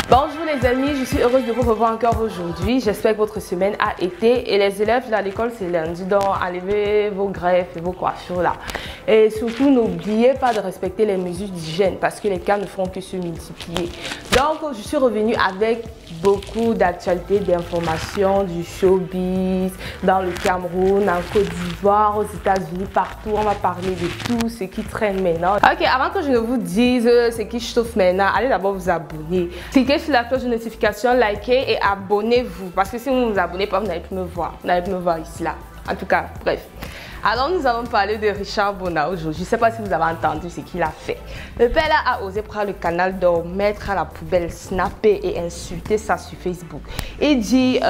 Bonjour les amis, je suis heureuse de vous revoir encore aujourd'hui. J'espère que votre semaine a été et les élèves là à l'école c'est lundi, donc enlevez vos greffes et vos coiffures là. Et surtout n'oubliez pas de respecter les mesures d'hygiène parce que les cas ne font que se multiplier. Donc je suis revenue avec beaucoup d'actualités, d'informations, du showbiz dans le Cameroun, en Côte d'Ivoire, aux États-Unis, partout. On va parler de tout ce qui traîne maintenant. Ok, avant que je ne vous dise ce qui chauffe maintenant, allez d'abord vous abonner. Cliquez sur la cloche de notification, likez et abonnez-vous. Parce que si vous ne vous abonnez pas, vous n'allez plus me voir. Vous n'allez plus me voir ici là. En tout cas, bref. Alors nous allons parler de Richard Bona aujourd'hui. Je ne sais pas si vous avez entendu ce qu'il a fait. Le père là a osé prendre le canal d'or, mettre à la poubelle, snapper et insulter ça sur Facebook. Il dit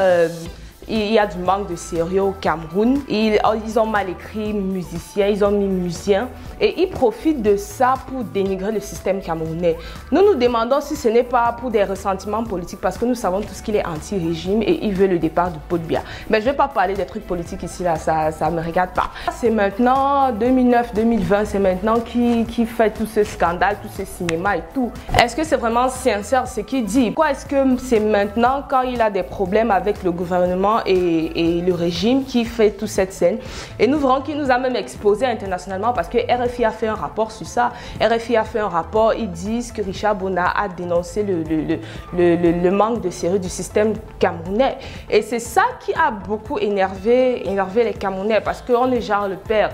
il y a du manque de sérieux au Cameroun. Ils ont mal écrit musicien, ils ont mis musicien et ils profitent de ça pour dénigrer le système camerounais. Nous nous demandons si ce n'est pas pour des ressentiments politiques parce que nous savons tous qu'il est anti-régime et il veut le départ du Paul Biya. Mais je ne vais pas parler des trucs politiques ici là, ça ne me regarde pas. C'est maintenant 2009-2020, c'est maintenant qui fait tout ce scandale, tout ce cinéma et tout. Est-ce que c'est vraiment sincère ce qu'il dit? Pourquoi est-ce que c'est maintenant quand il a des problèmes avec le gouvernement et le régime qui fait toute cette scène? Et nous verrons qu'il nous a même exposé internationalement parce que RFI a fait un rapport sur ça. RFI a fait un rapport, ils disent que Richard Bona a dénoncé le manque de sérieux du système camerounais. Et c'est ça qui a beaucoup énervé les Camerounais parce qu'on est genre le père.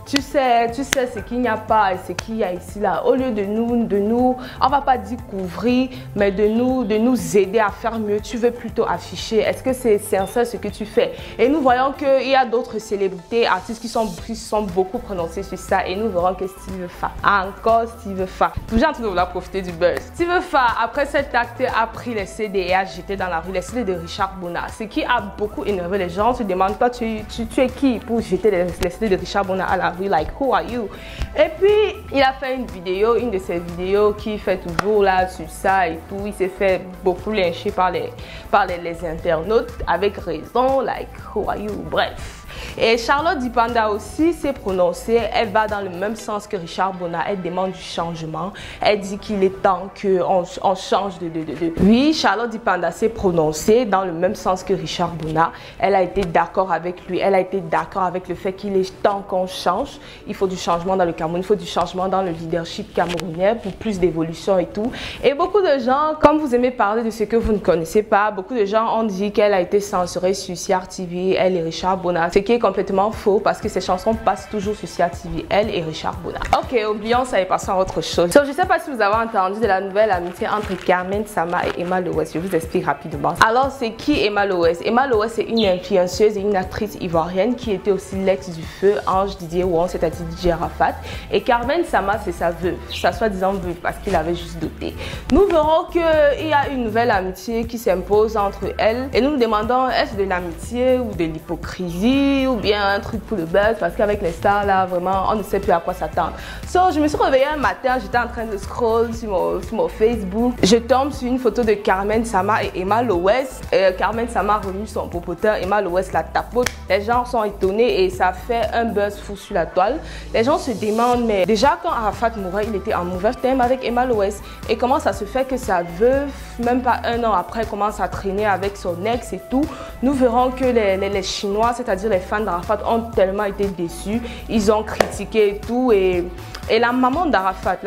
Tu sais ce qu'il n'y a pas et ce qu'il y a ici là. Au lieu de nous, on va pas dire couvrir, mais de nous aider à faire mieux. Tu veux plutôt afficher. Est-ce que c'est sincère ce que tu fais? Et nous voyons qu'il y a d'autres célébrités, artistes qui sont beaucoup prononcés sur ça. Et nous verrons que Steve Fa, encore Steve Fa, toujours en train de vouloir profiter du buzz. Steve Fa, après cet acte, a pris les CD et a jeté dans la rue les CD de Richard Bona. Ce qui a beaucoup énervé les gens. On se demande, toi, tu es qui pour jeter les CD de Richard Bona à la rue? Like, who are you? Et puis il a fait une de ses vidéos qui fait toujours là sur ça et tout. Il s'est fait beaucoup lyncher par les internautes avec raison. Like, who are you? Bref. Et Charlotte Dipanda aussi s'est prononcée. Elle va dans le même sens que Richard Bona. Elle demande du changement. Elle dit qu'il est temps qu'on change de. Oui, Charlotte Dipanda s'est prononcée dans le même sens que Richard Bona. Elle a été d'accord avec lui. Elle a été d'accord avec le fait qu'il est temps qu'on change. Il faut du changement dans le Cameroun. Il faut du changement dans le leadership camerounais pour plus d'évolution et tout. Et beaucoup de gens, comme vous aimez parler de ce que vous ne connaissez pas, beaucoup de gens ont dit qu'elle a été censurée sur CRTV, elle et Richard Bona. Ce qui est complètement faux parce que ces chansons passent toujours sur CRTV, elle et Richard Bona. Ok, oublions ça et passons à autre chose. Je ne sais pas si vous avez entendu de la nouvelle amitié entre Carmen Sama et Emma Lowes. Je vous explique rapidement. Alors, c'est qui Emma Lowes? Emma Lowes est une influenceuse et une actrice ivoirienne qui était aussi l'ex du feu Ange Didier Ouan, c'est-à-dire DJ Arafat. Et Carmen Sama, c'est sa veuve, sa soi-disant veuve parce qu'il avait juste doté. Nous verrons qu'il y a une nouvelle amitié qui s'impose entre elles et nous nous demandons, est-ce de l'amitié ou de l'hypocrisie ou bien un truc pour le buzz parce qu'avec les stars là vraiment on ne sait plus à quoi s'attendre. Je me suis réveillée un matin, j'étais en train de scroll sur mon Facebook, je tombe sur une photo de Carmen Sama et Emma Lowes. Carmen Sama remue son popotin, Emma Lowes la tapote. Les gens sont étonnés et ça fait un buzz fou sur la toile. Les gens se demandent, mais déjà quand Arafat mourait, il était en mauvais thème avec Emma Lowes. Et comment ça se fait que sa veuve, même pas un an après, commence à traîner avec son ex et tout? Nous verrons que les Chinois, c'est-à-dire les fans d'Arafat, ont tellement été déçus. Ils ont critiqué et tout. Et la maman d'Arafat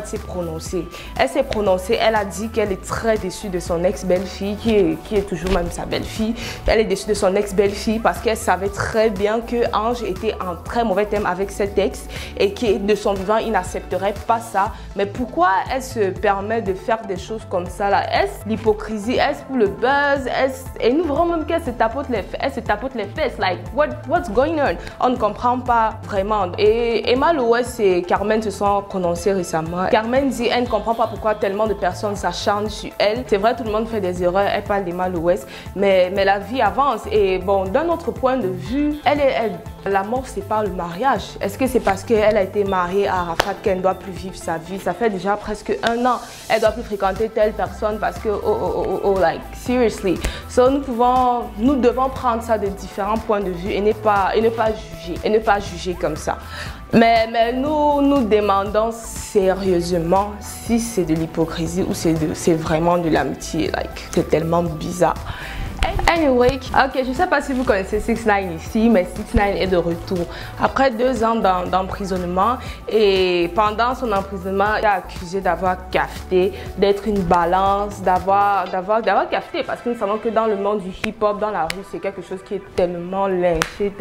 s'est prononcée. Elle s'est prononcée, elle a dit qu'elle est très déçue de son ex-belle-fille, qui est toujours même sa belle-fille. Elle est déçue de son ex-belle-fille parce qu'elle savait très bien que Ange était en très mauvais thème avec cet ex et que de son vivant, il n'accepterait pas ça. Mais pourquoi elle se permet de faire des choses comme ça là? Est-ce l'hypocrisie? Est-ce pour le buzz? Et nous verrons même qu'elle se tapote les fesses. Like, what's going on? On ne comprend pas vraiment. Et Emma Lowes et Carmen se sont prononcées récemment. Carmen dit elle ne comprend pas pourquoi tellement de personnes s'acharnent sur elle. C'est vrai, tout le monde fait des erreurs. Elle parle d'Emma Lowes, mais la vie avance. Et bon, d'un autre point de vue, La mort, c'est pas le mariage. Est-ce que c'est parce qu'elle a été mariée à Arafat qu'elle ne doit plus vivre sa vie? Ça fait déjà presque 1 an. Elle doit plus fréquenter telle personne parce que, like, seriously. So, nous devons prendre ça de différents points de vue et ne pas juger comme ça. Mais nous demandons sérieusement si c'est de l'hypocrisie ou c'est vraiment de l'amitié. Like, c'est tellement bizarre. Anyway, ok, je ne sais pas si vous connaissez 6ix9ine ici, mais 6ix9ine est de retour. Après 2 ans d'emprisonnement, et pendant son emprisonnement, il est accusé d'avoir cafeté, d'être une balance, d'avoir cafeté, parce que nous savons que dans le monde du hip-hop, dans la rue, c'est quelque chose qui est tellement lynché,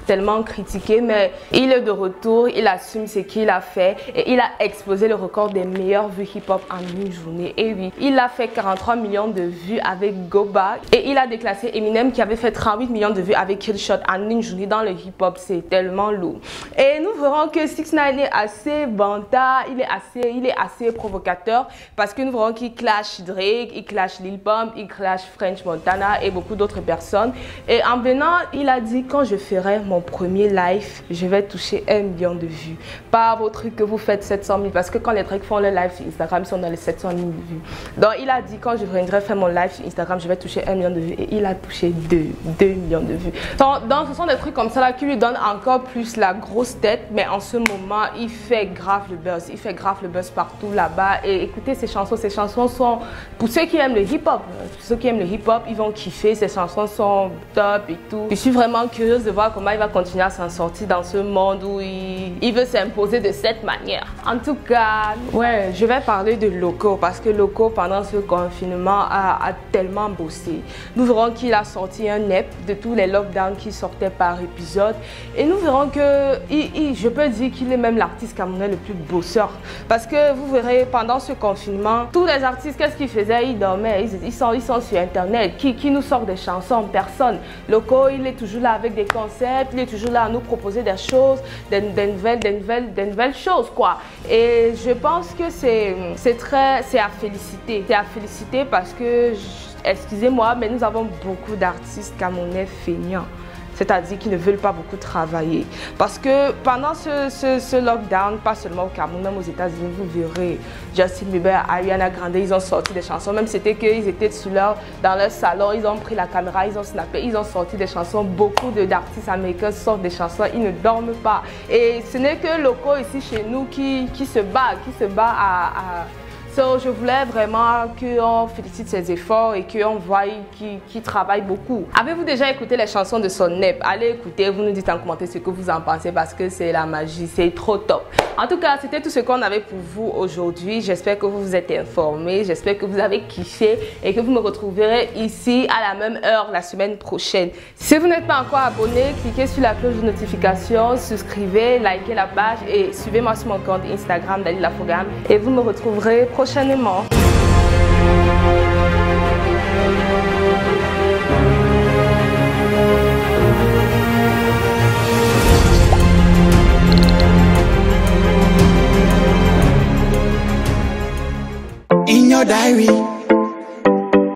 tellement critiqué, mais il est de retour, il assume ce qu'il a fait, et il a explosé le record des meilleures vues hip-hop en une journée. Et oui, il a fait 43 millions de vues avec Go Back, et il a déclassé Eminem qui avait fait 38 millions de vues avec Killshot en une journée dans le hip-hop. C'est tellement lourd. Et nous verrons que 6ix9ine est assez bantard, il est assez provocateur parce que nous verrons qu'il clash Drake, il clash Lil Pump, il clash French Montana et beaucoup d'autres personnes. Et en venant, il a dit quand je ferai mon premier live, je vais toucher 1 million de vues. Pas vos trucs que vous faites 700 000 parce que quand les Drake font le live sur Instagram, ils sont dans les 700 000 vues. Donc il a dit quand je viendrai faire mon live sur Instagram, je vais toucher 1 million de vues. Et il a touché 2 millions de vues. Donc ce sont des trucs comme ça là qui lui donnent encore plus la grosse tête, mais en ce moment il fait grave le buzz, il fait grave le buzz partout là-bas. Et écoutez ces chansons sont pour ceux qui aiment le hip-hop, ils vont kiffer, ces chansons sont top et tout. Je suis vraiment curieuse de voir comment il va continuer à s'en sortir dans ce monde où il veut s'imposer de cette manière. En tout cas, ouais, je vais parler de Loco parce que Loco pendant ce confinement a tellement bossé. Nous verrons qu'il a sorti un EP de tous les lockdowns qui sortaient par épisode. Et nous verrons que, je peux dire qu'il est même l'artiste camerounais le plus bosseur. Parce que vous verrez, pendant ce confinement, tous les artistes, qu'est-ce qu'ils faisaient? Ils dormaient, ils sont sur Internet. Qui nous sort des chansons? Personne. Loco, il est toujours là avec des concepts, il est toujours là à nous proposer des choses, des nouvelles choses, quoi. Et je pense que c'est à féliciter. C'est à féliciter parce que... Excusez-moi, mais nous avons beaucoup d'artistes camerounais feignants, c'est-à-dire qui ne veulent pas beaucoup travailler. Parce que pendant ce lockdown, pas seulement au Cameroun, même aux États-Unis, vous verrez, Justin Bieber, Ariana Grande, ils ont sorti des chansons. Même c'était qu'ils étaient dans leur salon, ils ont pris la caméra, ils ont snappé, ils ont sorti des chansons. Beaucoup d'artistes américains sortent des chansons, ils ne dorment pas. Et ce n'est que Loco ici chez nous qui se bat So, je voulais vraiment qu'on félicite ses efforts et qu'on voit qu'il travaille beaucoup. Avez-vous déjà écouté les chansons de son EP? Allez écouter, vous nous dites en commentaire ce que vous en pensez parce que c'est la magie, c'est trop top. En tout cas, c'était tout ce qu'on avait pour vous aujourd'hui. J'espère que vous vous êtes informés, j'espère que vous avez kiffé et que vous me retrouverez ici à la même heure la semaine prochaine. Si vous n'êtes pas encore abonné, cliquez sur la cloche de notification, souscrivez, likez la page et suivez-moi sur mon compte Instagram Dalila Fogam et vous me retrouverez prochainement. In your diary